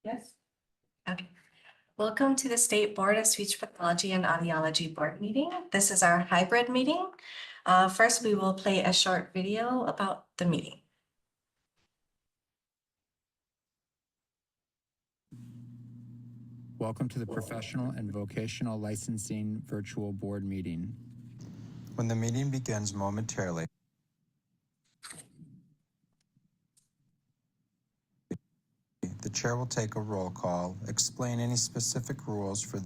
Yes. Okay. Welcome to the State Board of Speech Pathology and Audiology Board meeting. This is our hybrid meeting. First, we will play a short video about the meeting. Welcome to the Professional and Vocational Licensing Virtual Board meeting. When the meeting begins momentarily, the chair will take a roll call, explain any specific rules for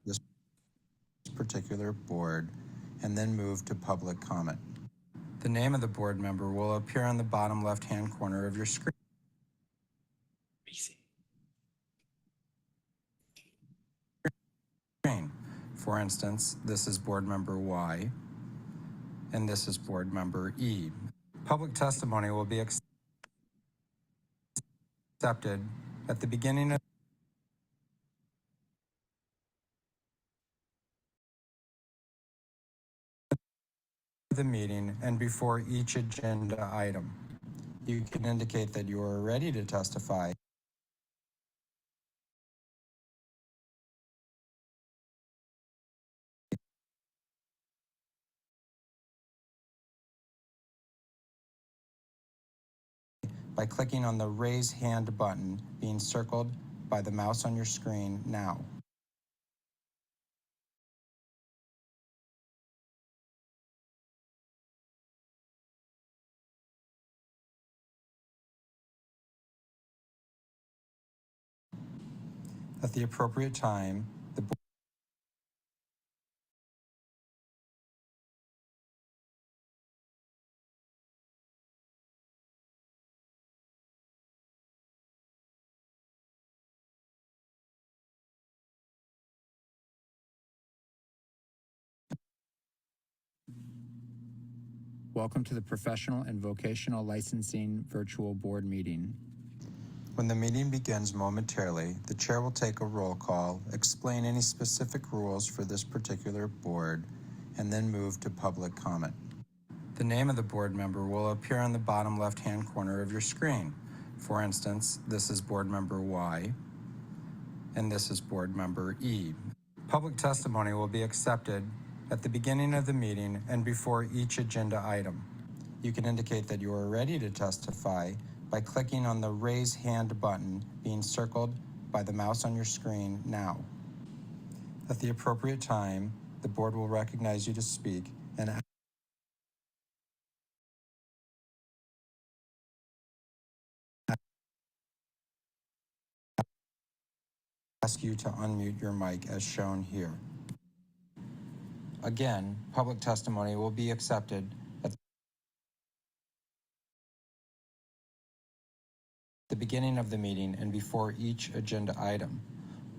this particular board, and then move to public comment. The name of the board member will appear on the bottom left-hand corner of your screen. For instance, this is board member Y, and this is board member E. Public testimony will be accepted at the beginning of the meeting and before each agenda item. You can indicate that you are ready to testify by clicking on the raise hand button being circled by the mouse on your screen now. At the appropriate time, Welcome to the Professional and Vocational Licensing Virtual Board meeting. when the meeting begins momentarily, the chair will take a roll call, explain any specific rules for this particular board, and then move to public comment. The name of the board member will appear on the bottom left-hand corner of your screen. For instance, this is board member Y, and this is board member E. Public testimony will be accepted at the beginning of the meeting and before each agenda item. You can indicate that you are ready to testify by clicking on the raise hand button being circled by the mouse on your screen now. At the appropriate time, the board will recognize you to speak and ask you to unmute your mic as shown here. Again, public testimony will be accepted at the beginning of the meeting and before each agenda item.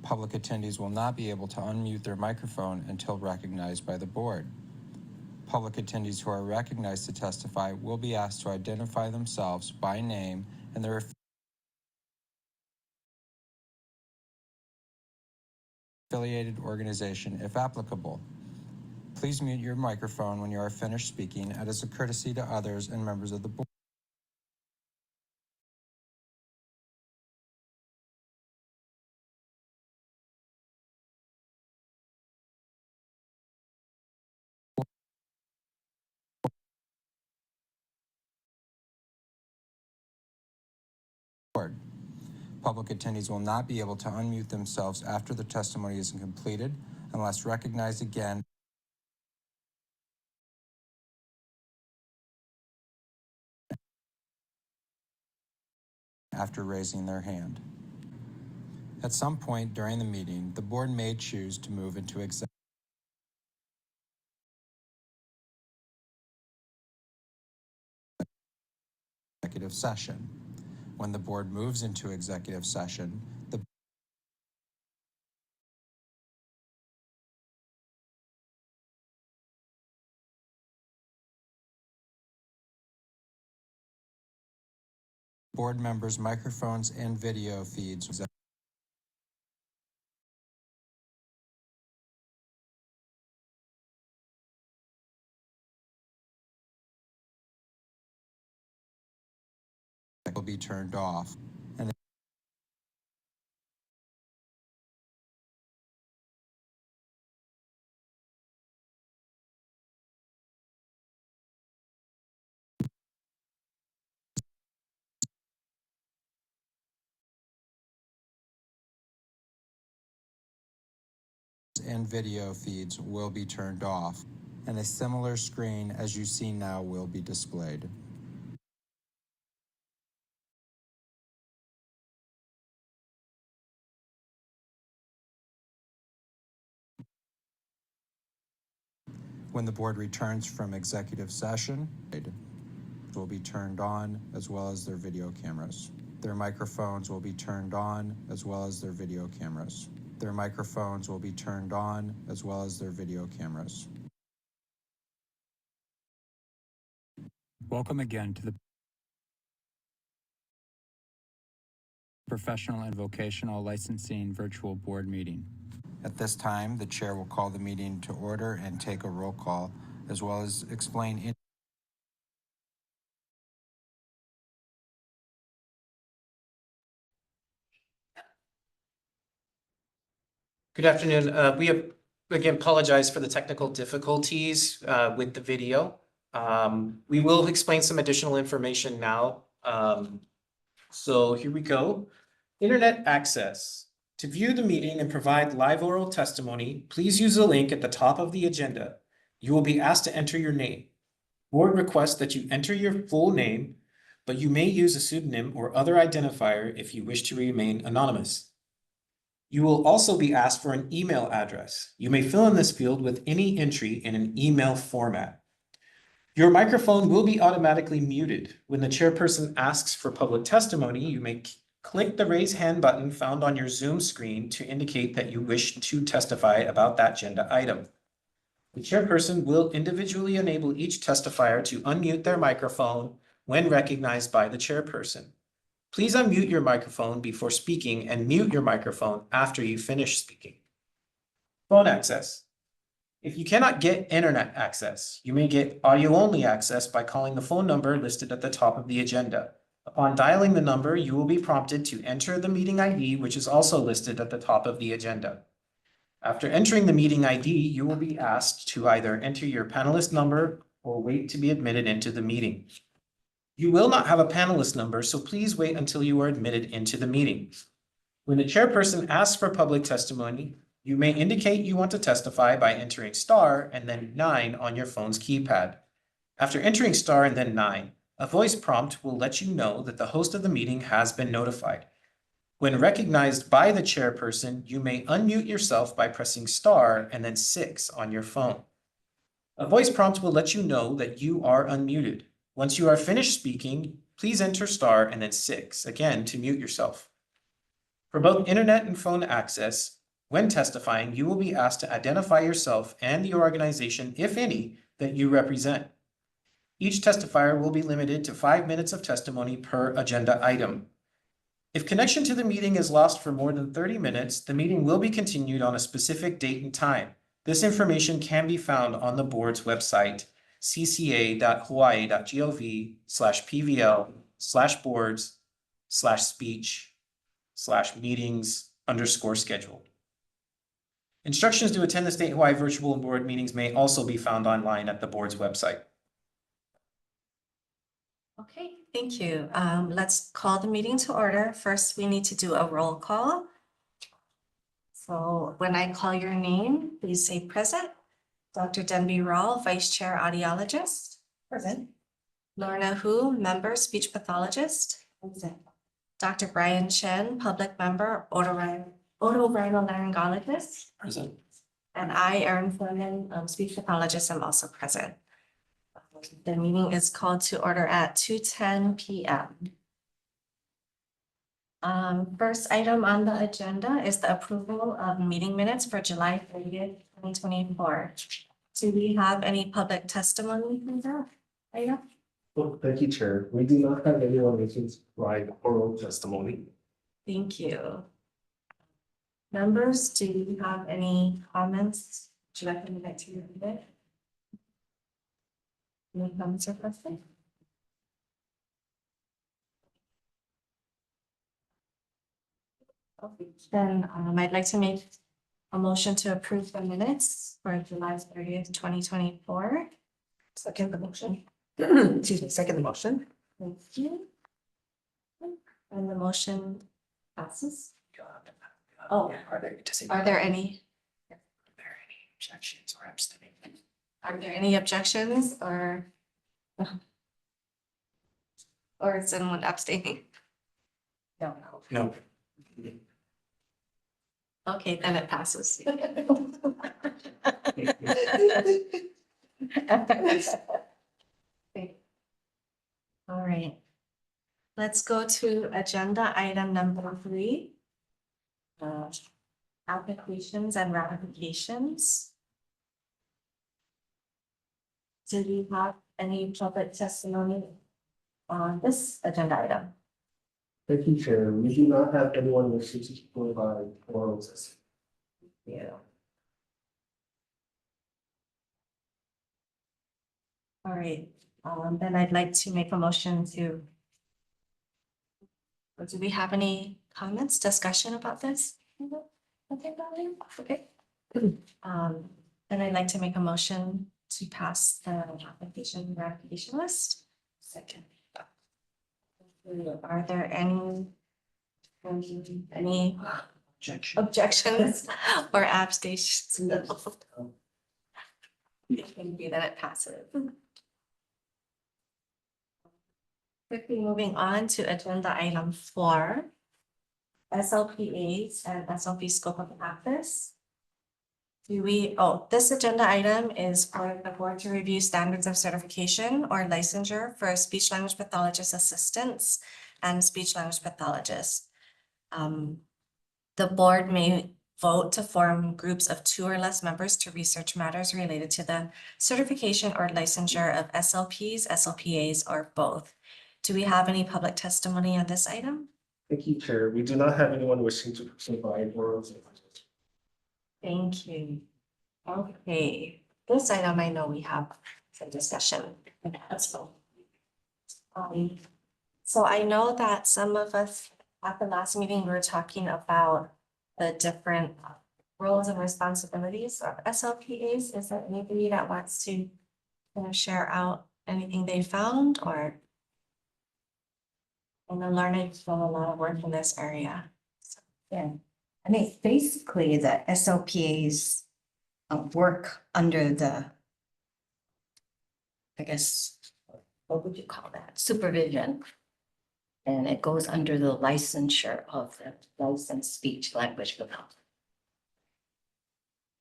Public attendees will not be able to unmute their microphone until recognized by the board. Public attendees who are recognized to testify will be asked to identify themselves by name and their affiliated organization if applicable. Please mute your microphone when you are finished speaking, as a courtesy to others and members of the board. Public attendees will not be able to unmute themselves after the testimony is completed unless recognized again after raising their hand. At some point during the meeting, the board may choose to move into executive session. When the board moves into executive session, the board members' microphones and video feeds will be turned off. And video feeds will be turned off, and a similar screen as you see now will be displayed. When the board returns from executive session, will be turned on as well as their video cameras. Their microphones will be turned on as well as their video cameras. Their microphones will be turned on as well as their video cameras. Welcome again to the Professional and Vocational Licensing Virtual Board Meeting. At this time, the chair will call the meeting to order and take a roll call, as well as explain Good afternoon. We have, again, apologize for the technical difficulties with the video. We will explain some additional information now. So here we go. Internet access. To view the meeting and provide live oral testimony, please use the link at the top of the agenda. You will be asked to enter your name. Board requests that you enter your full name, but you may use a pseudonym or other identifier if you wish to remain anonymous. You will also be asked for an email address. You may fill in this field with any entry in an email format. Your microphone will be automatically muted. When the chairperson asks for public testimony, you may click the raise hand button found on your Zoom screen to indicate that you wish to testify about that agenda item. The chairperson will individually enable each testifier to unmute their microphone when recognized by the chairperson. Please unmute your microphone before speaking and mute your microphone after you finish speaking. Phone access. If you cannot get internet access, you may get audio-only access by calling the phone number listed at the top of the agenda. Upon dialing the number, you will be prompted to enter the meeting ID, which is also listed at the top of the agenda. After entering the meeting ID, you will be asked to either enter your panelist number or wait to be admitted into the meeting. You will not have a panelist number, so please wait until you are admitted into the meeting. When the chairperson asks for public testimony, you may indicate you want to testify by entering star and then 9 on your phone's keypad. After entering star and then 9, a voice prompt will let you know that the host of the meeting has been notified. When recognized by the chairperson, you may unmute yourself by pressing star and then 6 on your phone. A voice prompt will let you know that you are unmuted. Once you are finished speaking, please enter star and then 6 again to mute yourself. For both internet and phone access, when testifying, you will be asked to identify yourself and the organization, if any, that you represent. Each testifier will be limited to 5 minutes of testimony per agenda item. If connection to the meeting is lost for more than 30 minutes, the meeting will be continued on a specific date and time. This information can be found on the board's website, cca.hawaii.gov/pvl/boards/speech/meetings_scheduled. Instructions to attend the State Hawaii virtual board meetings may also be found online at the board's website. Okay, thank you. Let's call the meeting to order. First, we need to do a roll call. So when I call your name, please say present. Dr. Denby Rall, Vice Chair Audiologist. Present. Lorna Hu, Member Speech Pathologist. Present. Dr. Brian Chen, Public Member, Otorhinolaryngologist. Present. And I, Erin Foreman, Speech Pathologist, am also present. The meeting is called to order at 2:10 p.m. First item on the agenda is the approval of meeting minutes for July 30th, 2024. Do we have any public testimony from that item? Well, thank you, Chair. We do not have anyone wishing to provide oral testimony. Thank you. Members, do you have any comments? Would you like me to read it? Any comments or questions? Okay, then I'd like to make a motion to approve the minutes for July 30th, 2024. Second the motion. Excuse me, second the motion. Thank you. And the motion passes. Oh, are there any objections or abstaining? Are there any objections or is anyone abstaining? No. No. Okay, then it passes. All right. Let's go to agenda item number 3. Applications and ratifications. Do we have any public testimony on this agenda item? Thank you, Chair. We do not have anyone wishing to provide oral testimony. Yeah. All right, then I'd like to make a motion to. Do we have any comments, discussion about this? Okay, darling. Okay. Then I'd like to make a motion to pass the application ratification list. Second. Are there any objections or abstentions? It can be that it passes. Quickly moving on to agenda item 4. SLPAs and SLP scope of practice. This agenda item is for the board to review standards of certification or licensure for speech language pathologist assistants and speech language pathologists. The board may vote to form groups of 2 or less members to research matters related to the certification or licensure of SLPs, SLPAs, or both. Do we have any public testimony on this item? Thank you, Chair. We do not have anyone wishing to provide oral testimony. Thank you. Okay, this item I know we have some discussion. So I know that some of us at the last meeting, we were talking about the different roles and responsibilities of SLPAs. Is there anybody that wants to share out anything they found or? I know Lorna's done a lot of work in this area. Yeah, I mean, basically the SLPAs work under the, I guess, what would you call that? Supervision. And it goes under the licensure of the licensed speech language pathologist.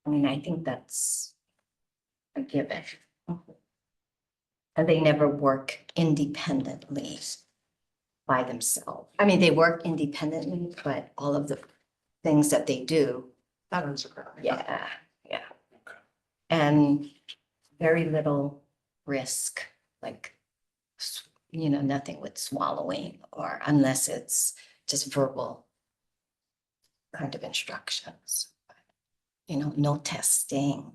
I mean, I think that's a given. And they never work independently by themselves. I mean, they work independently, but all of the things that they do, yeah. And very little risk, like, nothing with swallowing or unless it's just verbal kind of instructions. No testing,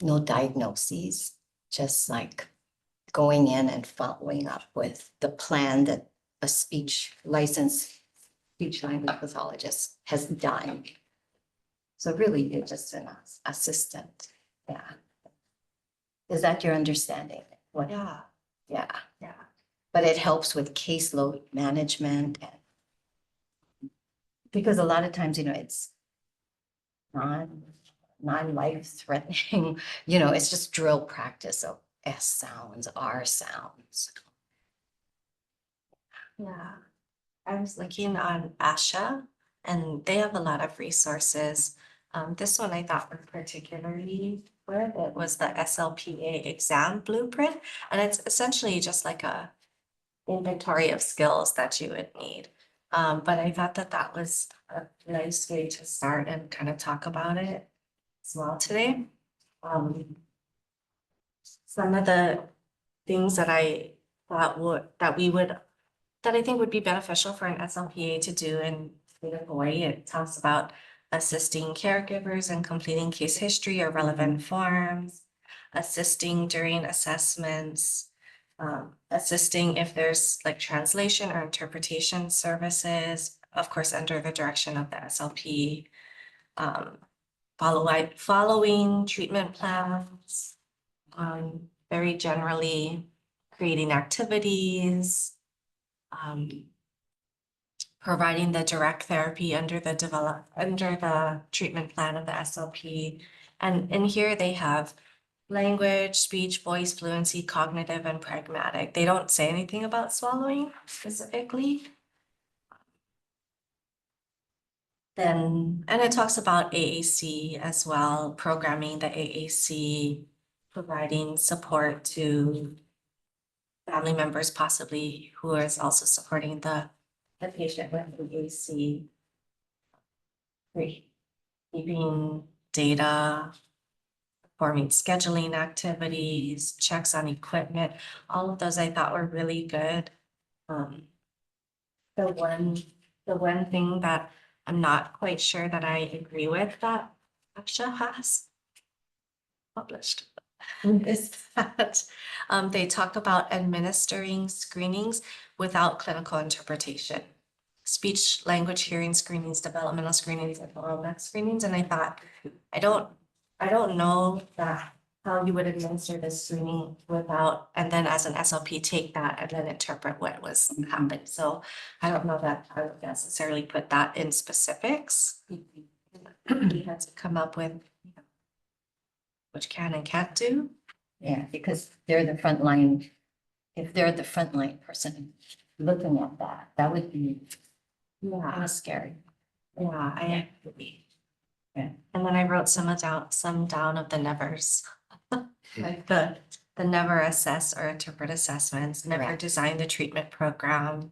no diagnoses, just like going in and following up with the plan that a licensed speech language pathologist has done. So really, you're just an assistant. Yeah. Is that your understanding? Yeah. Yeah. But it helps with caseload management because a lot of times, it's non-life threatening, it's just drill practice of S sounds, R sounds. Yeah, I was looking on ASHA and they have a lot of resources. This one I thought was particularly good. It was the SLPA exam blueprint, and it's essentially just like a inventory of skills that you would need. But I thought that was a nice way to start and kind of talk about it as well today. Some of the things that I thought that I think would be beneficial for an SLPA to do in Hawaii. It talks about assisting caregivers in completing case history or relevant forms, assisting during assessments, assisting if there's like translation or interpretation services, of course, under the direction of the SLP. Following treatment plans, very generally creating activities, providing the direct therapy under the treatment plan of the SLP. And in here they have language, speech, voice, fluency, cognitive, and pragmatic. They don't say anything about swallowing specifically. Then, and it talks about AAC as well, programming the AAC, providing support to family members possibly who is also supporting the patient with AAC. Keeping data, performing scheduling activities, checks on equipment, all of those I thought were really good. The one thing that I'm not quite sure that I agree with that ASHA has published is that they talk about administering screenings without clinical interpretation. Speech, language, hearing screenings, developmental screenings, and oral neck screenings. And I thought, I don't know that how you would administer this screening without, and then as an SLP, take that and then interpret what was happened. So I don't know that I would necessarily put that in specifics. We had to come up with what you can and can't do. Yeah, because they're the front line. If they're the frontline person looking at that, that would be kind Yeah, of scary. I agree. Yeah. And then I wrote some down of the nevers. Like the never assess or interpret assessments, never Right. design the treatment program.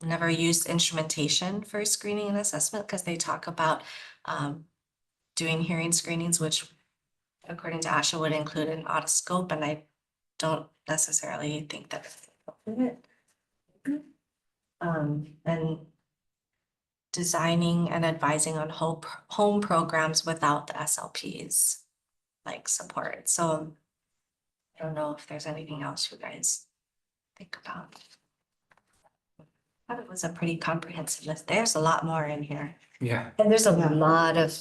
Never used instrumentation for screening and assessment because they talk about doing hearing screenings, which according to ASHA would include an otoscope, and I don't necessarily think that it's appropriate. And designing and advising on home programs without the SLPs like support. So I don't know if there's anything else you guys think about. I thought it was a pretty comprehensive list. There's a lot more in here. Yeah. And there's a lot of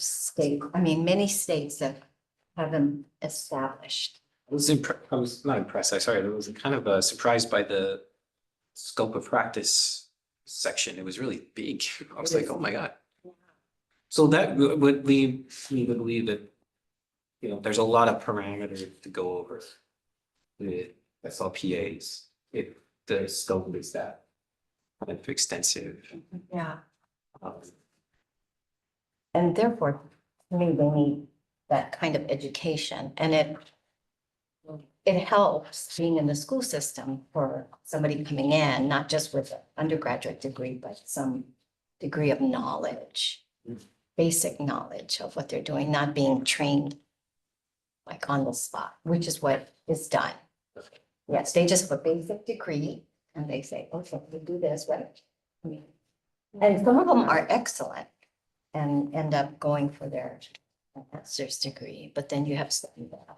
many states that have them established. I was not impressed, I was kind of surprised by the scope of practice section. It was really big. I was like, oh my God. So that would lead me to believe that, there's a lot of parameters to go over with SLPAs if the scope is that kind of extensive. Yeah. And therefore, to me, they need that kind of education, and it helps being in the school system for somebody coming in, not just with an undergraduate degree, but some degree of knowledge, basic knowledge of what they're doing, not being trained like on the spot, which is what is done. Yes, they just have a basic degree and they say, okay, we do this, but and some of them are excellent and end up going for their master's degree, but then you have some that are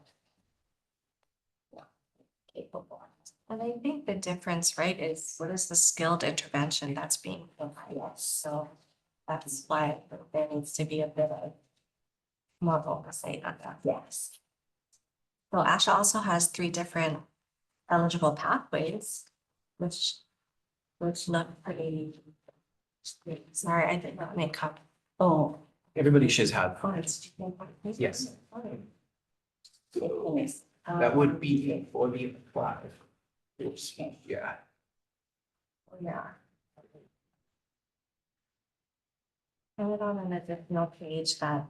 not capable. And I think the difference, right, is what is the skilled intervention that's being provided? So that's why there needs to be a bit of more oversight on that. Yes. So ASHA also has 3 different eligible pathways, which look pretty. Sorry, I did not make up. Oh. Everybody should have. Yes. That would be 45. Yeah. Yeah. I went on an additional page that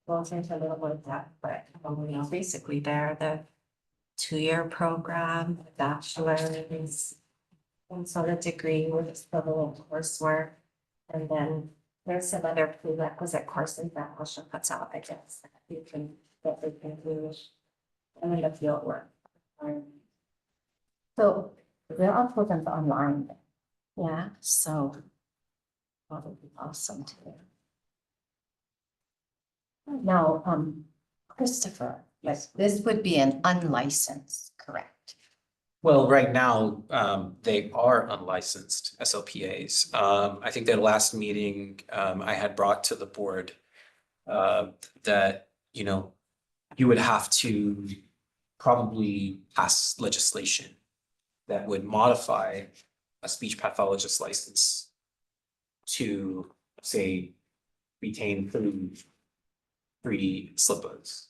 goes into a little more depth, but basically they're the 2-year program, the bachelor's, and so the degree with the little coursework. And then there's some other prerequisite courses that ASHA puts out, I guess, that they can do. And then the field work. So they're all programs online. Yeah. So that would be awesome too. Now, Christopher, Yes. this would be an unlicensed, correct? Well, right now, they are unlicensed SLPAs. I think that last meeting, I had brought to the board that, you know, you would have to probably pass legislation that would modify a speech pathologist license to, say, retain three slippas.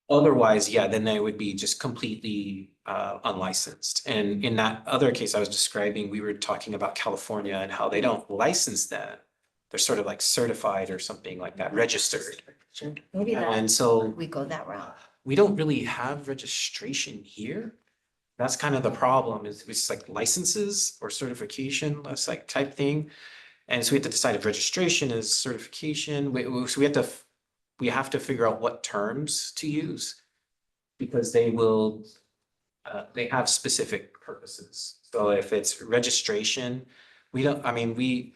Otherwise, yeah, then they would be just completely unlicensed. And in that other case I was describing, we were talking about California and how they don't license that. They're sort of like certified or something like that, registered. Sure. Maybe And that, so we go that route. we don't really have registration here. That's kind of the problem, is it's like licenses or certification, that's like type thing. And so we have to decide if registration is certification. So we have to figure out what terms to use, because they will, they have specific purposes. So if it's registration, we don't, I mean, we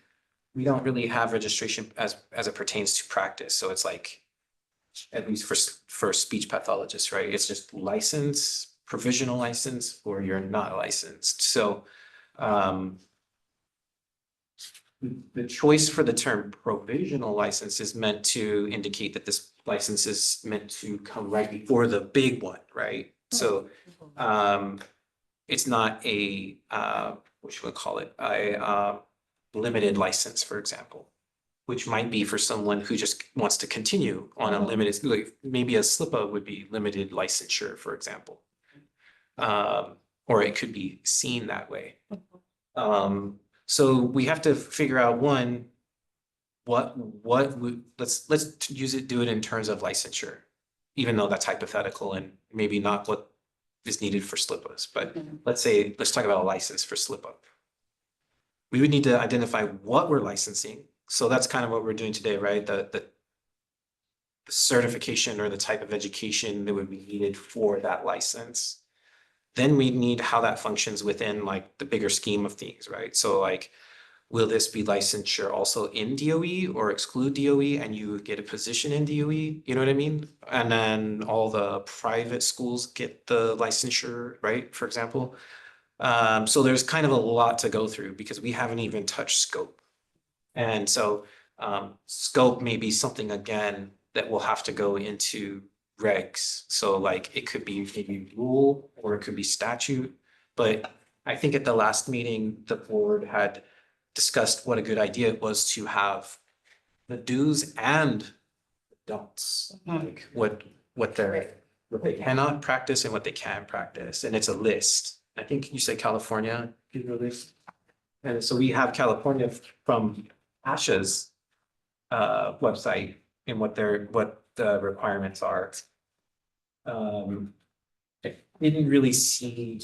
don't really have registration as it pertains to practice. So it's like, at least for speech pathologists, right? It's just license, provisional license, or you're not licensed. So the choice for the term provisional license is meant to indicate that this license is meant to come right before the big one, right? So it's not a what should we call it? A limited license, for example, which might be for someone who just wants to continue on a limited, like maybe a SLPA would be limited licensure, for example. Or it could be seen that way. So we have to figure out one, what would, let's do it in terms of licensure, even though that's hypothetical and maybe not what is needed for SLPAs, but let's talk about a license for SLPA. We would need to identify what we're licensing. So that's kind of what we're doing today, right? The certification or the type of education that would be needed for that license. Then we need how that functions within like the bigger scheme of things, right? So like, will this be licensure also in DOE or exclude DOE and you get a position in DOE? You know what I mean? And then all the private schools get the licensure, right? For example. So there's kind of a lot to go through because we haven't even touched scope. And so scope may be something again that will have to go into regs. So like it could be maybe rule or it could be statute. But I think at the last meeting, the board had discussed what a good idea it was to have the do's and don'ts, like what they cannot practice and what they can practice. And it's a list. I think you said California is a list. And so we have California from ASHA's website and what the requirements are. I didn't really see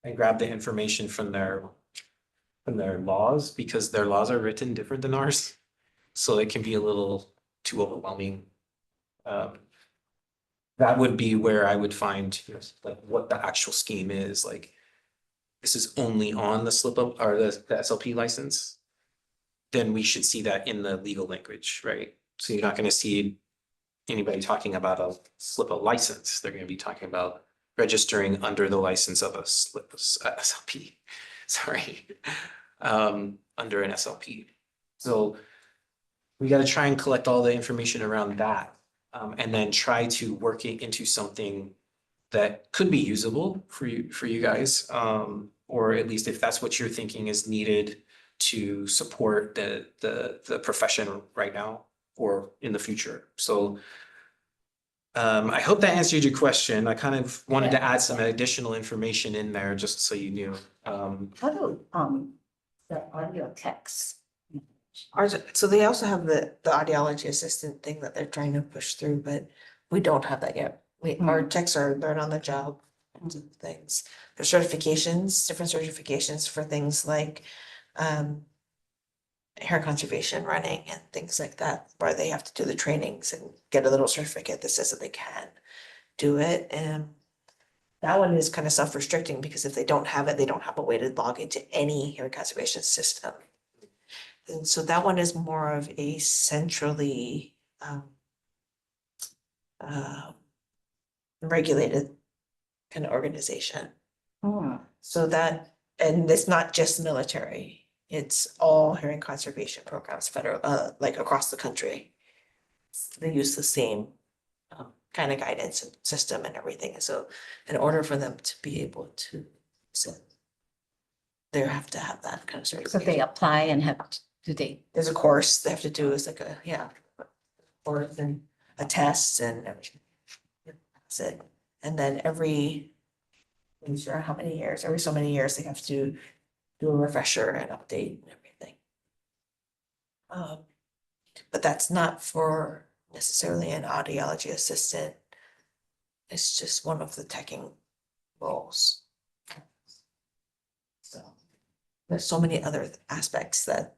and grab the information from their laws because their laws are written different than ours. So it can be a little too overwhelming. That would be where I would find like what the actual scheme is. Like this is only on the SLPA or the SLP license. Then we should see that in the legal language, right? So you're not going to see anybody talking about a SLPA license. They're going to be talking about registering under the license of a SLP. Sorry, under an SLP. So we got to try and collect all the information around that, and then try to work it into something that could be usable for you guys, or at least if that's what you're thinking is needed to support the profession right now or in the future. So I hope that answered your question. I kind of wanted to add some additional information in there just so you knew. How do, the audio techs? Ours, so they also have the audiology assistant thing that they're trying to push through, but we don't have that yet. Our techs are learn on the job kinds of things. There's certifications, different certifications for things like hair conservation running and things like that, where they have to do the trainings and get a little certificate that says that they can do it. And that one is kind of self-restricting because if they don't have it, they don't have a way to log into any hair conservation system. And so that one is more of a centrally regulated kind of organization. Hmm. So that, and it's not just military, it's all hearing conservation programs, federal, like across the country. They use the same kind of guidance and system and everything. So in order for them to be able to, so they have to have that kind of So they certification. apply and have, do they? There's a course they have to do, it's like a, yeah, course and a test and everything. That's it. And then I'm sure how many years, every so many years, they have to do a refresher and update and everything. But that's not for necessarily an audiology assistant. It's just one of the teching roles. So there's so many other aspects that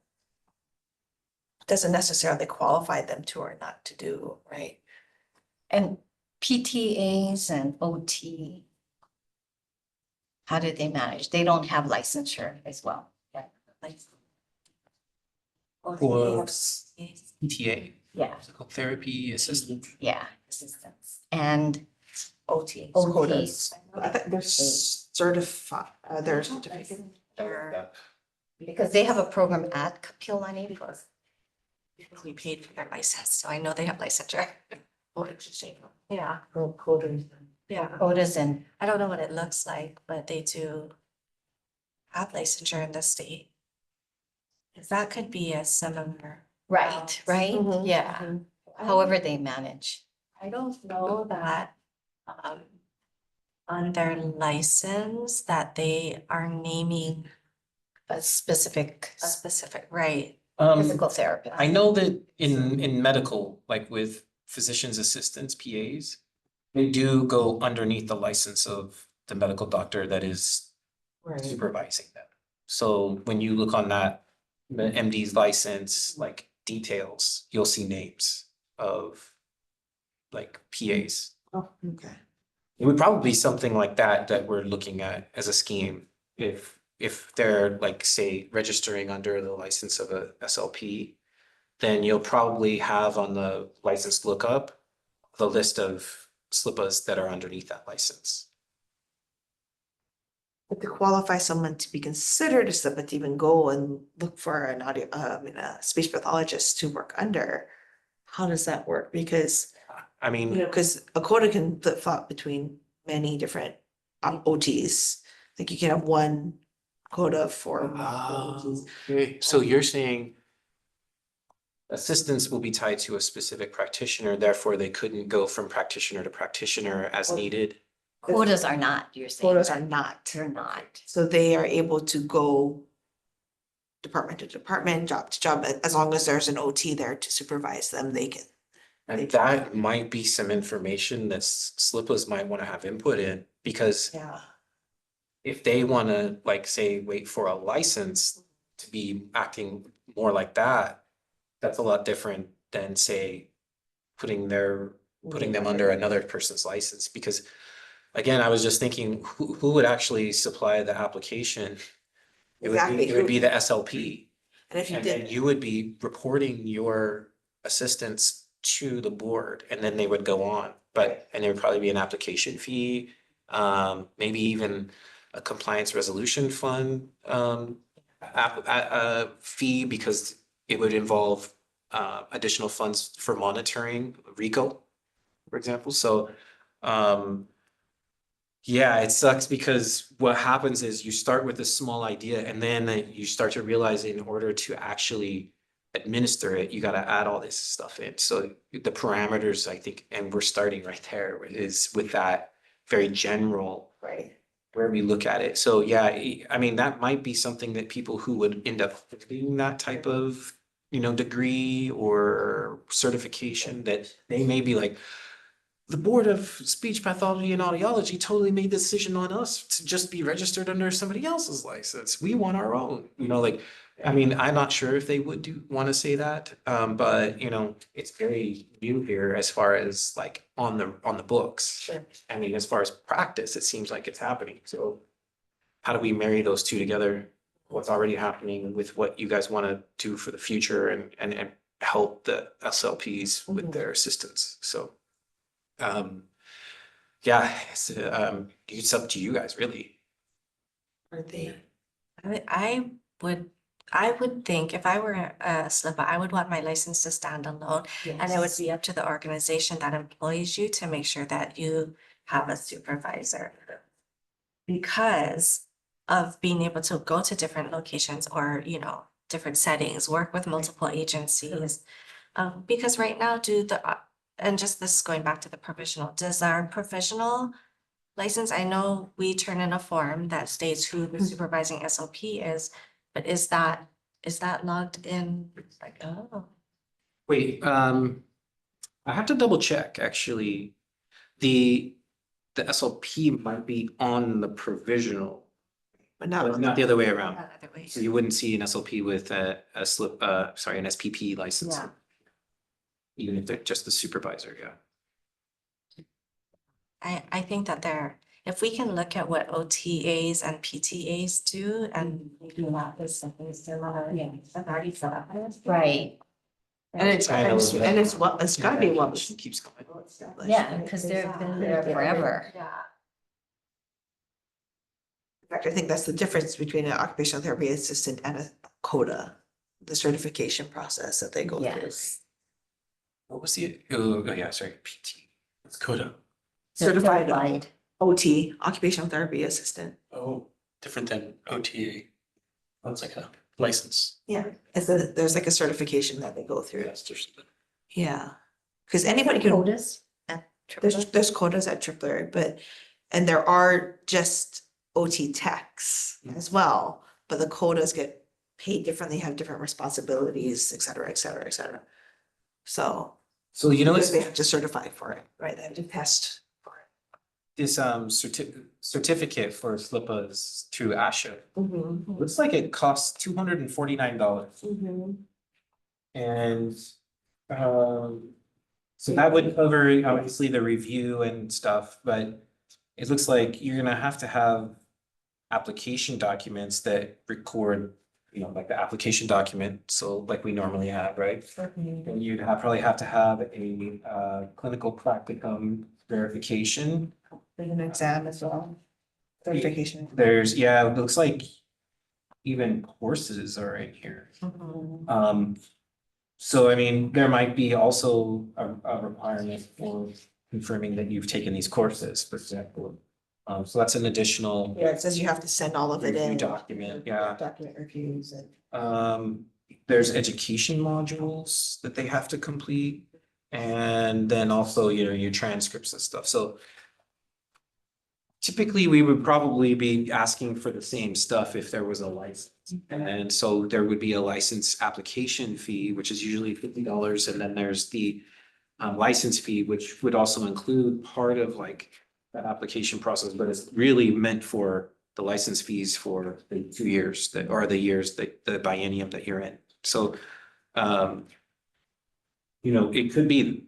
doesn't necessarily qualify them to or not to do, right? And PTAs and OT, how do they manage? They don't have licensure as well. Like. For PTA, Yeah, physical therapy assistant. yeah, assistants. And OT. OTs. quotas. I think they're certified, they're certificated. Or because they have a program at Kapilani because We paid for their license, so I know they have licensure. what did you say? Yeah, Quotas. yeah. quotas and, I don't know what it looks like, but they do have licensure in the state. If that could be a similar. right, right? Mhm, Yeah, mhm. however they manage. I don't know that, on their license that they are naming A specific a specific, right? physical therapist. I know that in medical, like with physician's assistants, PAs, they do go underneath the license of the medical doctor that is Right. supervising them. So when you look on that, the MD's license, like details, you'll see names of like PAs. Oh, okay. It would probably be something like that that we're looking at as a scheme. If they're like, say, registering under the license of a SLP, then you'll probably have on the license lookup the list of SLPAs that are underneath that license. But to qualify someone to be considered a SIPA to even go and look for an a speech pathologist to work under, how does that work? Because, I mean, because a quota can flip flop between many different OTs. Like you can have one quota for. OTs. okay, so you're saying assistants will be tied to a specific practitioner, therefore they couldn't go from practitioner to practitioner as Well, needed? Quotas are not, you're saying. Quotas are not. They're not. So they are able to go department to department, job to job, as long as there's an OT there to supervise them, they can. And that might be some information that SLPAs might want to have input in, because Yeah. if they want to, like, say, wait for a license to be acting more like that, that's a lot different than, say, putting them under another person's license, because again, I was just thinking, who would actually supply the application? Exactly. It would be the SLP. And if you And then did, you would be reporting your assistants to the board, and then they would go on. And there would probably be an application fee, maybe even a compliance resolution fund, fee, because it would involve additional funds for monitoring RICO, for example. So, yeah, it sucks because what happens is you start with a small idea and then you start to realize in order to actually administer it, you got to add all this stuff in. So the parameters, I think, and we're starting right there, is with that very general right, where we look at it. So yeah, I mean, that might be something that people who would end up doing that type of, degree or certification, that they may be like, the Board of Speech Pathology and Audiology totally made the decision on us to just be registered under somebody else's license. We want our own, I mean, I'm not sure if they would want to say that, but it's very new here as far as like on the books. sure. I mean, as far as practice, it seems like it's happening. So how do we marry those two together? What's already happening with what you guys want to do for the future and help the SLPs with Mhm. their assistance? So, yeah, it's up to you guys, really. Are they? I would think if I were a SLPA, I would want my license to stand alone. And it would be up to the organization that employs you to make sure that you have a supervisor. Because of being able to go to different locations or, you know, different settings, work with multiple agencies. Because right now, and just this going back to the provisional, does our provisional license, I know we turn in a form that states who the supervising SLP is, but is that logged in? Like, oh, Wait, I have to double check, actually. The SLP might be on the provisional, But but not, not the other way around. not other way. So you wouldn't see an SLP with an SPP license. Yeah. Even if they're just the supervisor, yeah. I think that if we can look at what OTAs and PTAs do and maybe not this something similar, yeah, I've already set up. Right, and it's well, it's gotta be well. Keeps going. yeah, because they've been there forever. Yeah. In fact, I think that's the difference between an occupational therapy assistant and a CODA, the certification process that they go through. Yes. What was oh yeah, sorry, PT. It's CODA. Certified OT, occupational therapy assistant. Oh, different than OTA. That's like a license. Yeah, there's like a certification that they go through. Yes, there's something. Yeah, because anybody can, Quotas at Triple. there's quotas at AAA, but, and there are just OT techs as well, but the quotas get paid differently, have different responsibilities, et cetera, et cetera, et cetera. So, So you know, because they have to certify for it, right? They have to test for it. this certificate for SLPAs through ASHA, Mm-hmm. looks like it costs $249. And so that would cover obviously the review and stuff, but it looks like you're gonna have to have application documents that record, you know, like the application document, so like we normally have, right? And you'd probably have to have a clinical practicum verification. There's an exam as well. Certification. There's, yeah, it looks like even courses are in here. So I mean, there might be also a requirement for confirming that you've taken these courses, for example. So that's an additional Yeah, it says you have to send all of it review in. document, yeah. Document reviews and. There's education modules that they have to complete. And then also, you know, your transcripts and stuff, so. Typically, we would probably be asking for the same stuff if there was a license. And so there would be a license application fee, which is usually $50, and then there's the license fee, which would also include part of like that application process, but it's really meant for the license fees for the 2 years that, or the years that the biennium that you're in. So, you know, it could be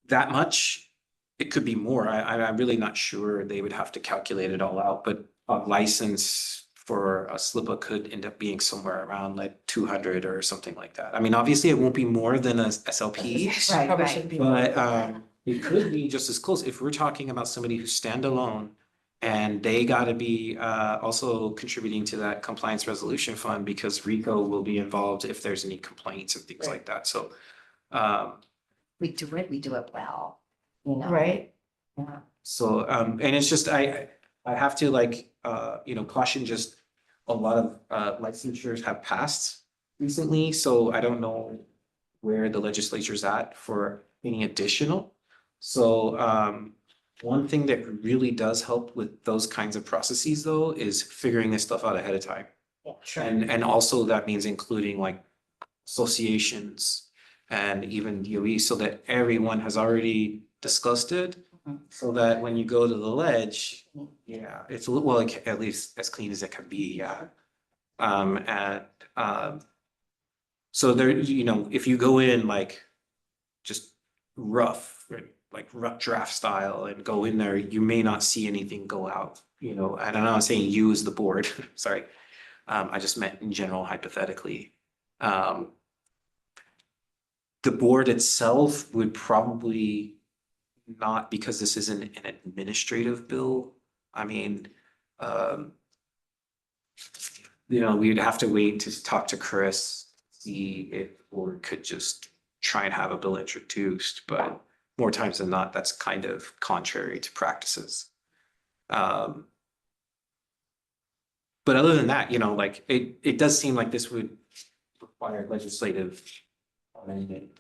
that much. It could be more. I'm really not sure. They would have to calculate it all out, but a license for a SLPA could end up being somewhere around like 200 or something like that. I mean, obviously it won't be more than a SLP. Right, Probably right. shouldn't be. But it could be just as close if we're talking about somebody who's standalone and they gotta be also contributing to that compliance resolution fund because RICO will be involved if there's any complaints and things like that. So We do it well, you know. Right? Yeah. so and it's just I have to like you know, caution just a lot of licensures have passed recently, so I don't know where the legislature's at for any additional. So one thing that really does help with those kinds of processes though is figuring this stuff out ahead of time. Sure. And also that means including like associations and even DOE so that everyone has already discussed it. So that when you go to the ledge, yeah, it's a little, well, like, at least as clean as it can be, yeah. So there, you know, if you go in like just rough, right, like rough draft style and go in there, you may not see anything go out, you know, and I'm not saying you as the board, sorry. I just meant in general, hypothetically. The board itself would probably not because this isn't an administrative bill. I mean, you know, we'd have to wait to talk to Chris, see if the board could just try and have a bill introduced, but more times than not, that's kind of contrary to practices. But other than that, you know, like it does seem like this would require legislative amendment.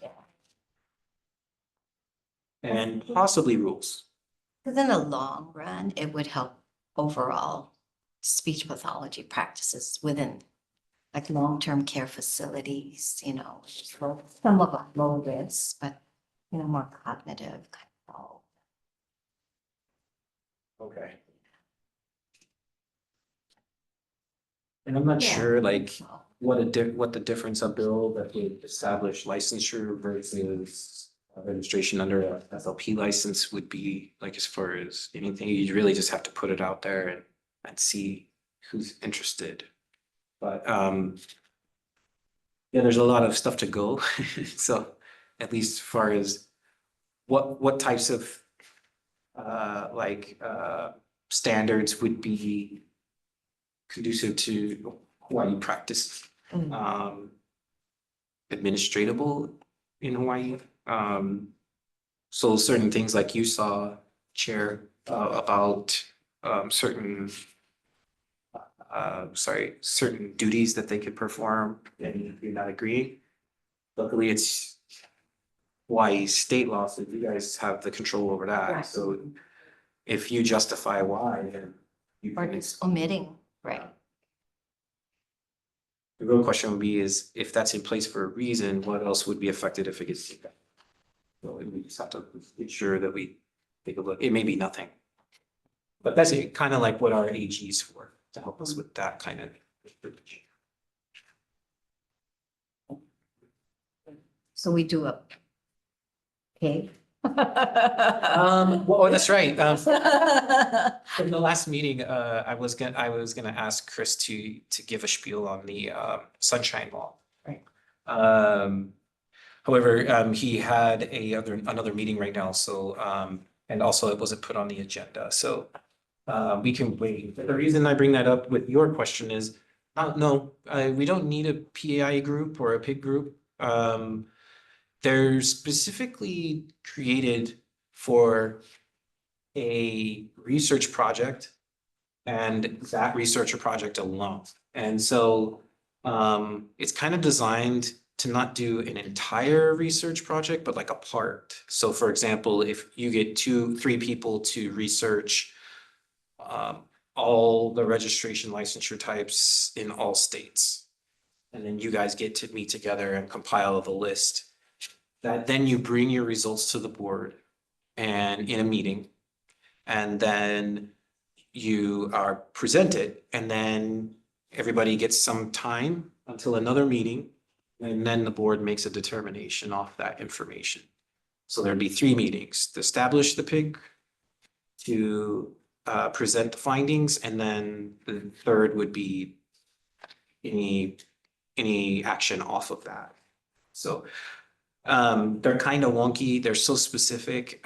And possibly rules. Because in the long run, it would help overall speech pathology practices within like long-term care facilities, you know, some of them low risk, but you know, more cognitive kind of. Okay. And I'm not Yeah. sure like what the difference of bill that would establish licensure versus registration under a FLP license would be, like, as far as anything. You really just have to put it out there and see who's interested. But yeah, there's a lot of stuff to go. So at least as far as what types of standards would be conducive to Hawaii practice, administratable in Hawaii. So certain things like you saw, Chair, about certain certain duties that they could perform, and you're not agreeing. Luckily, it's Hawaii state law, so you guys have the control over that. Right. So if you justify why, then you Or can. just omitting, right? The real question would be is if that's in place for a reason, what else would be affected if it gets taken out? So we just have to make sure that we take a look. It may be nothing. But that's kind of like what our AG is for, to help us with that kind of. So we do a pig. Well, that's right. From the last meeting, I was gonna ask Chris to give a spiel on the sunshine law. Right. However, he had another meeting right now, so and also it wasn't put on the agenda, so we can wait. But the reason I bring that up with your question is, no, we don't need a PAI group or a PIG group. They're specifically created for a research project and that research project alone. And so it's kind of designed to not do an entire research project, but like a part. So for example, if you get 2-3 people to research all the registration licensure types in all states, and then you guys get to meet together and compile the list, that then you bring your results to the board and in a meeting, and then you are presented, and then everybody gets some time until another meeting, and then the board makes a determination off that information. So there'd be 3 meetings: to establish the PIG, to present the findings, and then the third would be any action off of that. So they're kind of wonky. They're so specific.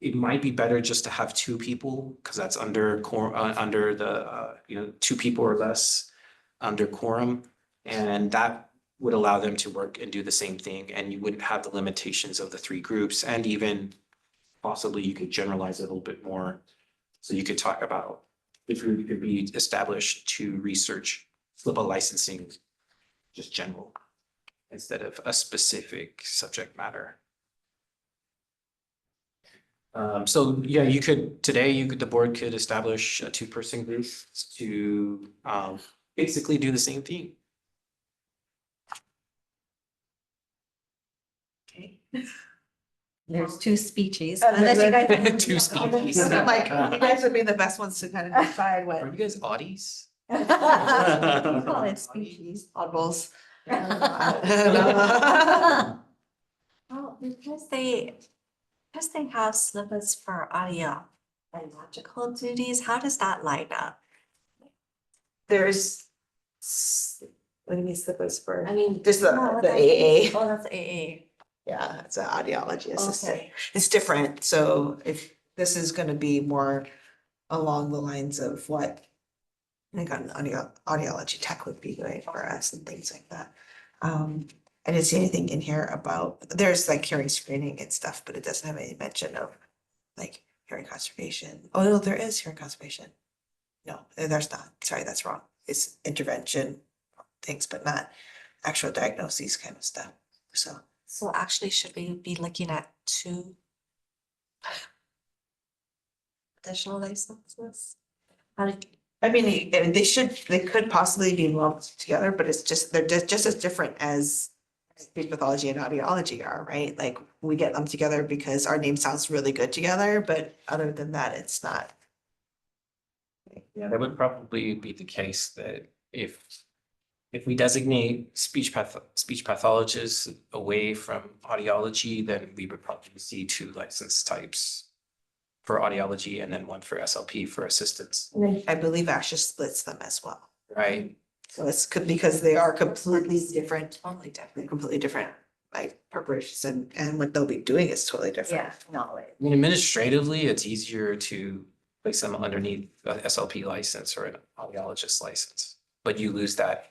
It might be better just to have 2 people, because that's under the 2 people or less under quorum, and that would allow them to work and do the same thing, and you wouldn't have the limitations of the 3 groups, and even possibly you could generalize it a little bit more. So you could talk about if you could be established to research FLIPA licensing, just general, instead of a specific subject matter. So yeah, the board could establish a 2-person group to basically do the same thing. Okay. There's 2 species. Unless you guys- 2 species. Like, you guys would be the best ones to kind of decide Are what you guys oddies? Call it species. oddballs. Well, because they have slippers for biological duties, how does that line up? What do you mean slippers for? I mean. There's the no, AA. Oh, that's AA. Yeah, it's an audiology assistant. Okay. It's different, so if this is gonna be more along the lines of what like an audiology tech would be doing for us and things like that. I didn't see anything in here about, there's like hearing screening and stuff, but it doesn't have any mention of like hearing conservation. Oh, no, there is hearing conservation. No, there's not. Sorry, that's wrong. It's intervention things, but not actual diagnoses kind of stuff. So. So actually, should we be looking at 2 additional licenses? How did, I mean, they could possibly be lumped together, but it's just, they're just as different as speech pathology and audiology are, right? Like, we get them together because our name sounds really good together, but other than that, it's not. Yeah, that would probably be the case that if we designate speech pathologists away from audiology, then we would probably see 2 license types for audiology and then 1 for SLP for assistants, I believe ASHA splits them as well. right? So it's because they are completely different, totally different. they're completely different, like preparations and what they'll be doing is totally different. Yeah, knowledge. I mean, administratively, it's easier to place them underneath a SLP license or an audiologist license, but you lose that.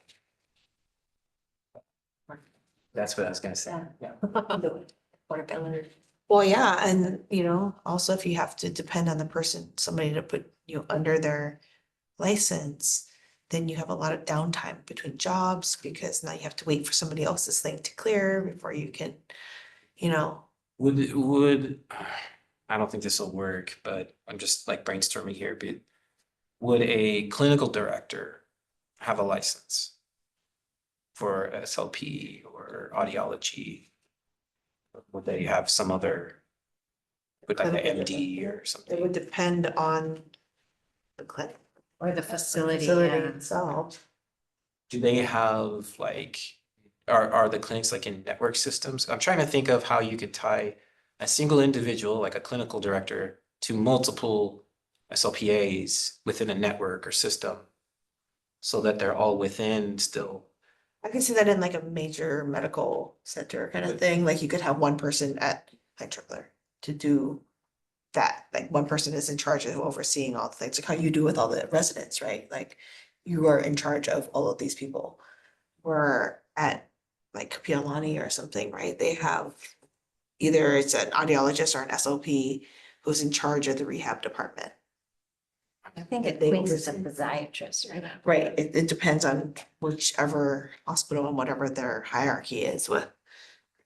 That's what I was gonna say. Yeah. Portability. Well, yeah, and also if you have to depend on the person, somebody to put you under their license, then you have a lot of downtime between jobs because now you have to wait for somebody else's thing to clear before you can, Would, I don't think this will work, but I'm just like brainstorming here, but would a clinical director have a license for SLP or audiology? Would they have some other, would like an MD or it something? would depend on the clinic. Or the facility, Facility yeah. itself. Do they have like, are the clinics like in network systems? I'm trying to think of how you could tie a single individual, like a clinical director, to multiple SLPAs within a network or system. So that they're all within still. I can see that in like a major medical center kind of thing, like you could have one person at Tripler to do that, like one person is in charge of overseeing all the things, like how you do with all the residents, right? Like you are in charge of all of these people. We're at like Kapiolani or something, right? They have either it's an audiologist or an SLP who's in charge of the rehab department. I think at They Queens is a oversee- podiatrist, right? Right, it depends on whichever hospital and whatever their hierarchy is with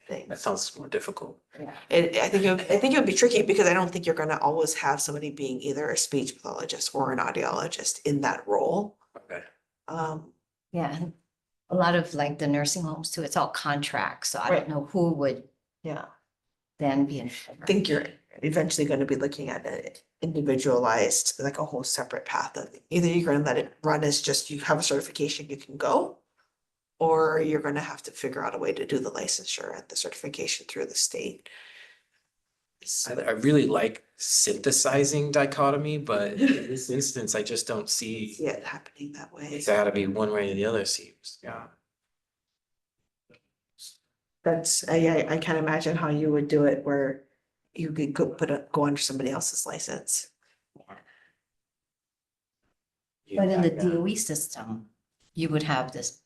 things. That sounds more difficult. Yeah. I think it would be tricky because I don't think you're gonna always have somebody being either a speech pathologist or an audiologist in that role. Okay. Yeah, and a lot of like the nursing homes too, it's all contracts, so I Right. don't know who would Yeah, then be in. I think you're eventually gonna be looking at it individualized, like a whole separate path of either you're gonna let it run as just you have a certification, you can go. Or you're gonna have to figure out a way to do the licensure and the certification through the state. I really like synthesizing dichotomy, but in this instance, I just don't see See it happening that way. it's gotta be one way or the other seems, yeah. That's, I can't imagine how you would do it where you could go under somebody else's license. But in the Yeah. DOE system, you would have this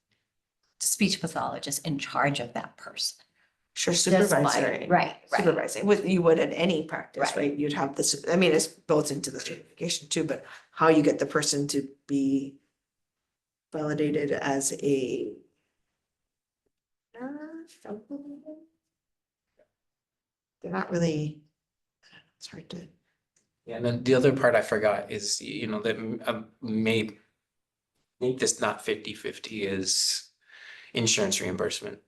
speech pathologist in charge of that person. Sure, Just like- supervisory. Right, right. Supervising, with you would in any practice, Right. right? You'd have this, I mean, it's built into the certification too, but how you get the person to be validated as a they're not really, it's hard to. Yeah, and then the other part I forgot is, that may make this not 50-50 is insurance reimbursement.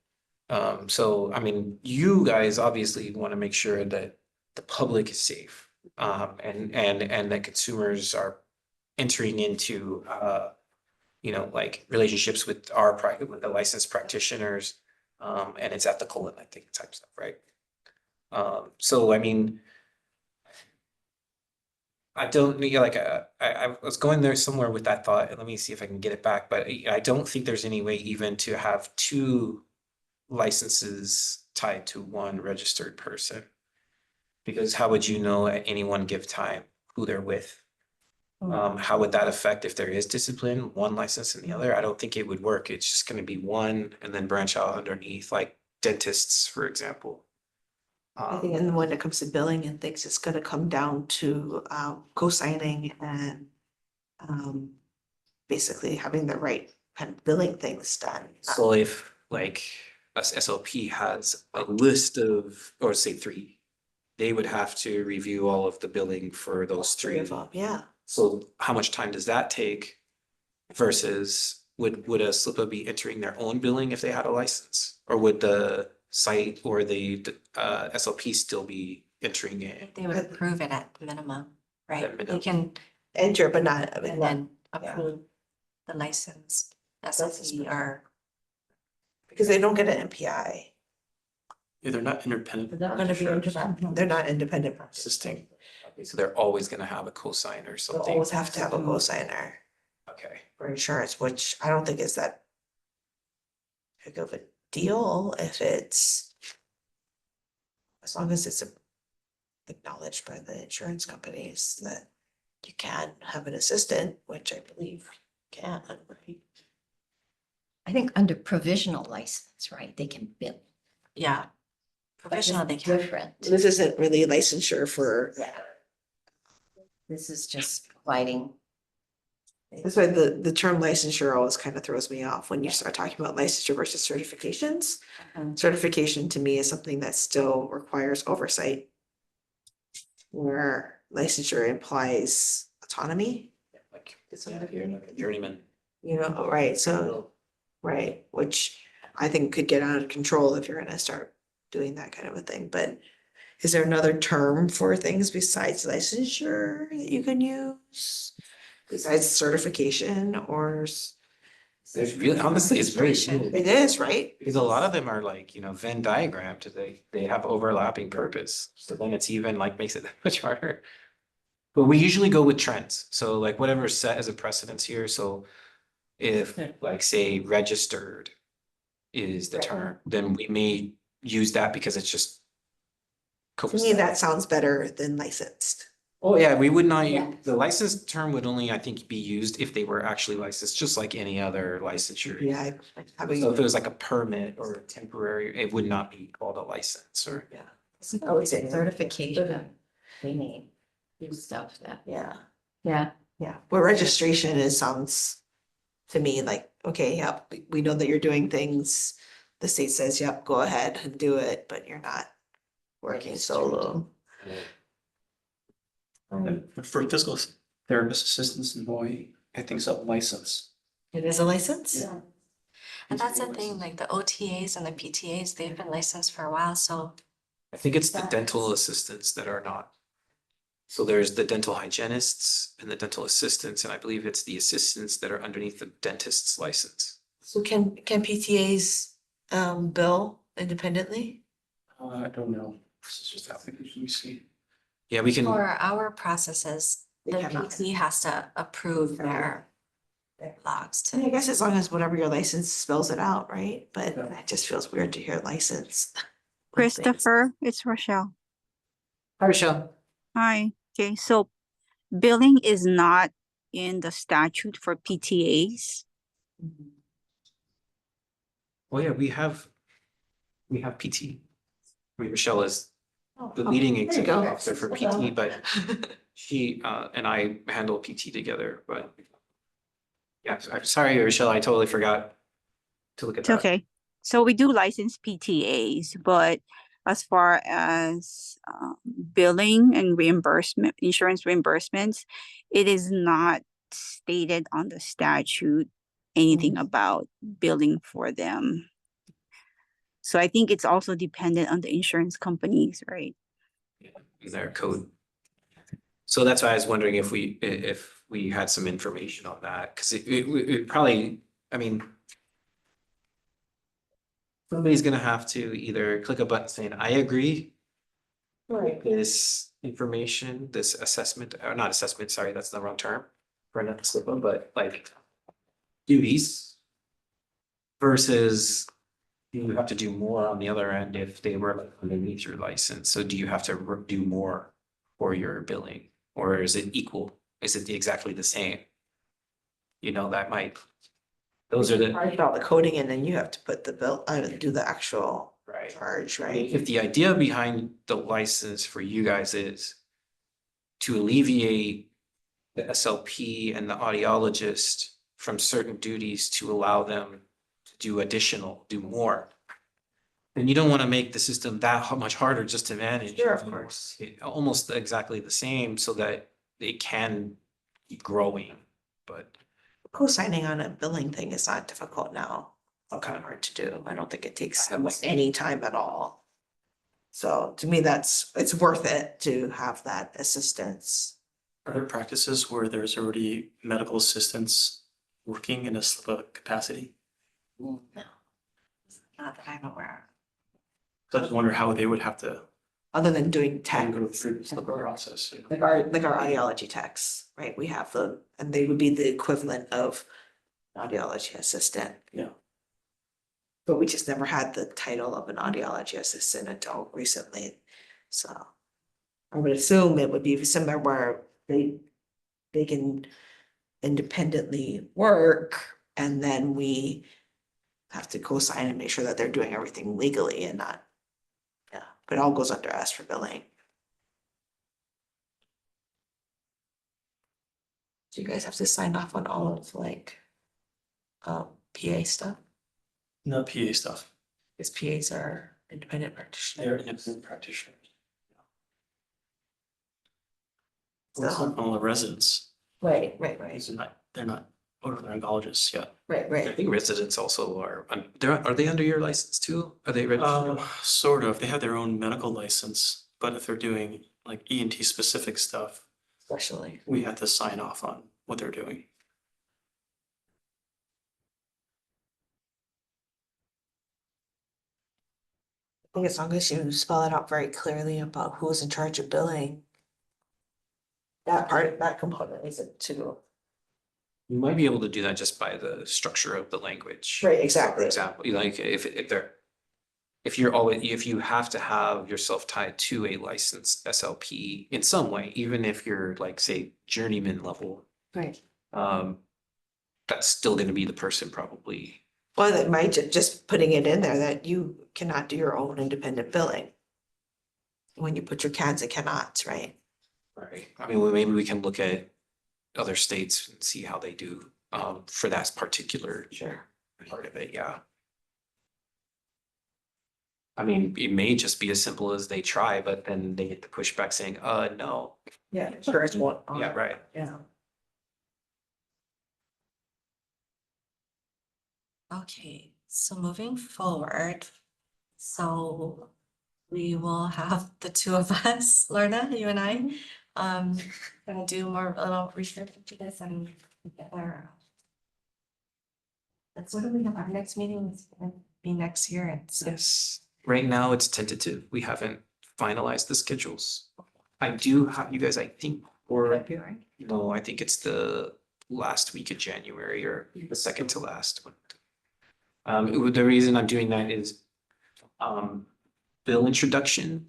So, I mean, you guys obviously want to make sure that the public is safe. And that consumers are entering into, like relationships with with the licensed practitioners. And it's ethical and I think type stuff, right? So, I mean, I don't like I was going there somewhere with that thought, and let me see if I can get it back. But I don't think there's any way even to have 2 licenses tied to one registered person. Because how would you know at any one given time who they're with? How would that affect if there is discipline, one license and the other? I don't think it would work. It's just gonna be one and then branch out underneath, like dentists, for example. I think, and when it comes to billing and things, it's gonna come down to co-signing and basically having the right kind of billing things done. So if like us SLP has a list of, or say 3, they would have to review all of the billing for those 3. of them, yeah. So how much time does that take? Versus would a SLPA be entering their own billing if they had a license? Or would the site or the SLP still be entering it? They would approve it at minimum, right? At They minimum. can, Enter, but not, and then approve the license, SLP or. because they don't get an MPI. Yeah, they're not independent. They're not gonna be independent. They're not independent practice. Assisting. Okay, so they're always gonna have a cosign or They'll something. always have to have a cosigner Okay. for insurance, which I don't think is that big of a deal if it's, as long as it's acknowledged by the insurance companies that you can have an assistant, which I believe can, right? I think under provisional license, right, they can bill. Yeah. But Professional, this they is can. different. This isn't really licensure for, Yeah. This is just providing. that's why the term licensure always kind of throws me off when you start talking about licensure versus certifications. Certification to me is something that still requires oversight. Where licensure implies autonomy, Like, yeah, you're like a journeyman. you know, right, so, right, which I think could get out of control if you're gonna start doing that kind of a thing, but is there another term for things besides licensure that you can use? Besides certification or? There's really, honestly, it's very smooth. It is, right? Because a lot of them are like, Venn diagrammed, they have overlapping purpose. So then it's even like makes it that much harder. But we usually go with trends. So like whatever's set as a precedence here. So if like say registered is the Right. term, then we may use that because it's just. To me, that sounds better than licensed. Oh, yeah, we would not, Yeah. the licensed term would only, I think, be used if they were actually licensed, just like any other licensure. Yeah. So if it was like a permit or a temporary, it would not be called a license or. Yeah. Always a certification. We need do stuff that. Yeah, Yeah. yeah, where registration is, sounds to me like, okay, yep, we know that you're doing things. The state says, yep, go ahead and do it, but you're not working solo. For physical therapist assistants in Hawaii, I think it's a license. It is a license? Yeah. And that's the thing, like the OTAs and the PTAs, they've been licensed for a while, so. I think it's the dental assistants that are not. So there's the dental hygienists and the dental assistants, and I believe it's the assistants that are underneath the dentist's license. So can PTAs bill independently? I don't know. This is just application you see. Yeah, we can, For our processes, They the cannot. PT has to approve their logs I mean, I to. guess as long as whatever your license spells it out, right? But it just feels weird to hear license. Christopher, it's Rochelle. hi, Rochelle. Hi. Okay, so billing is not in the statute for PTAs. Oh, yeah, we have PT. I mean, Michelle is the Oh, leading there you executive go. officer for PT, but she and I handle PT together, but. Yeah, I'm sorry, Rochelle, I totally forgot to look at It's that. okay. So we do license PTAs, but as far as billing and reimbursement, insurance reimbursements, it is not stated on the statute anything about billing for them. So I think it's also dependent on the insurance companies, right? Their code. So that's why I was wondering if we had some information on that, because it probably, I mean. Somebody's gonna have to either click a button saying, I agree. Right. This information, this assessment, or not assessment, sorry, that's the wrong term. For another slip up, but like duties. Versus You have to do more on the other end if they were like underneath your license. So do you have to do more for your billing? Or is it equal? Is it exactly the same? You know, that might, those are the, Write all the coding and then you have to put the bill, do the actual right. charge, I mean, right? if the idea behind the license for you guys is to alleviate the SLP and the audiologist from certain duties to allow them to do more, then you don't want to make the system that much harder just to manage. Sure, of course. Almost exactly the same so that it can keep growing, but Co-signing on a billing thing is not difficult now. It's kind of hard to do. I don't think it takes almost any time at all. So to me, it's worth it to have that assistance. Are there practices where there's already medical assistants working in a SLIPA capacity? No. Not that I'm aware So I just wonder how they would have to of, other than doing tech. go through the SLIPA process. You know? Like our audiology techs, right? We have them, and they would be the equivalent of audiology assistant. Yeah. But we just never had the title of an audiology assistant until recently. So I would assume it would be similar where they can independently work, and then we have to co-sign and make sure that they're doing everything legally and not, yeah, but it all goes under us for billing. Do you guys have to sign off on all of like PA stuff? No PA stuff. Because PAs are independent practitioners. They're independent practitioners. So- Well, some all the residents. Right. They're not otolaryngologists yet. Right. I think residents also are, are they under your license too? Are they registered? Sort of. They have their own medical license, but if they're doing like ENT specific stuff, Especially. we have to sign off on what they're doing. I think as long as you spell it out very clearly about who's in charge of billing. That component isn't too. You might be able to do that just by the structure of the language. Right, exactly. For example, like if you have to have yourself tied to a licensed SLP in some way, even if you're like, say, journeyman level, Right. that's still gonna be the person probably. Well, that might just putting it in there that you cannot do your own independent billing. When you put your cans and cannots, right? Right. I mean, maybe we can look at other states and see how they do for that particular Sure. part of it, yeah. I mean, it may just be as simple as they try, but then they get the pushback saying, no. Yeah, sure, it's one. Yeah, right. Yeah. Okay, so moving forward, so we will have the two of us, Lorna, you and I, gonna do more, a little research into this and get our. That's what do we have, our next meeting is gonna be next year, it's. Yes. Right now, it's tentative. We haven't finalized the schedules. I do have you guys, I think, or February. no, I think it's the last week of January or the second to last one. The reason I'm doing that is bill introduction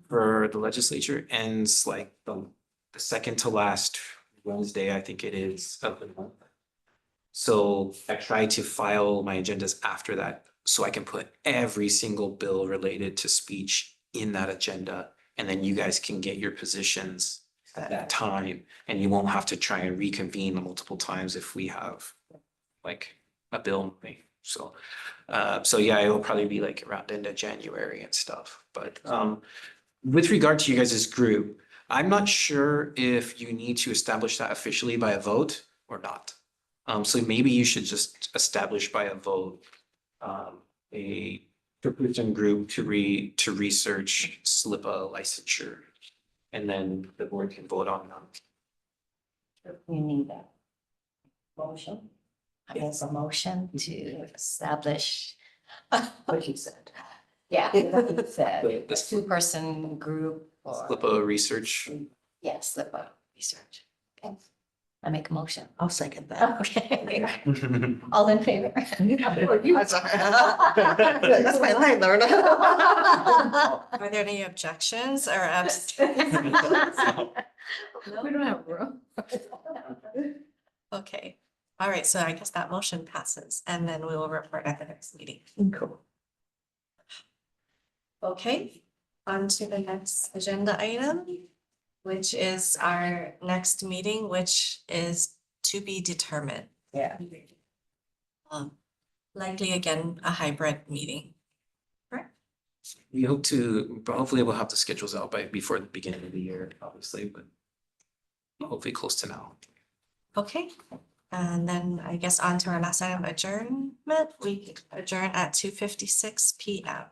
for the legislature ends like the second to last Wednesday, I think it is, of the month. So I try to file my agendas after that, so I can put every single bill related to speech in that agenda. And then you guys can get your positions at that time, and you won't have to try and reconvene multiple times if we have like a bill moving. So yeah, it will probably be like around end of January and stuff. But with regard to you guys' group, I'm not sure if you need to establish that officially by a vote or not. So maybe you should just establish by a vote a person group to research SLIPA licensure, and then the board can vote on them. We need a motion. I guess a motion to establish. What you said. Yeah, what you said, a This- two-person group or, SLIPA research. yes, SLIPA research. Okay. I make a motion. I'll second that. Okay. All in favor? I'm sorry. That's my line, Lorna. Are there any objections or abstentions? We don't have room. Okay, all right, so I guess that motion passes and then we will report at the next meeting. Cool. Okay, on to the next agenda item, which is our next meeting, which is to be determined. Yeah. Likely again, a hybrid meeting. We hope to, but hopefully we'll have the schedules out before the beginning of the year, obviously, but hopefully close to now. Okay, and then I guess on to our last item, adjournment. We adjourn at 2:56 p.m.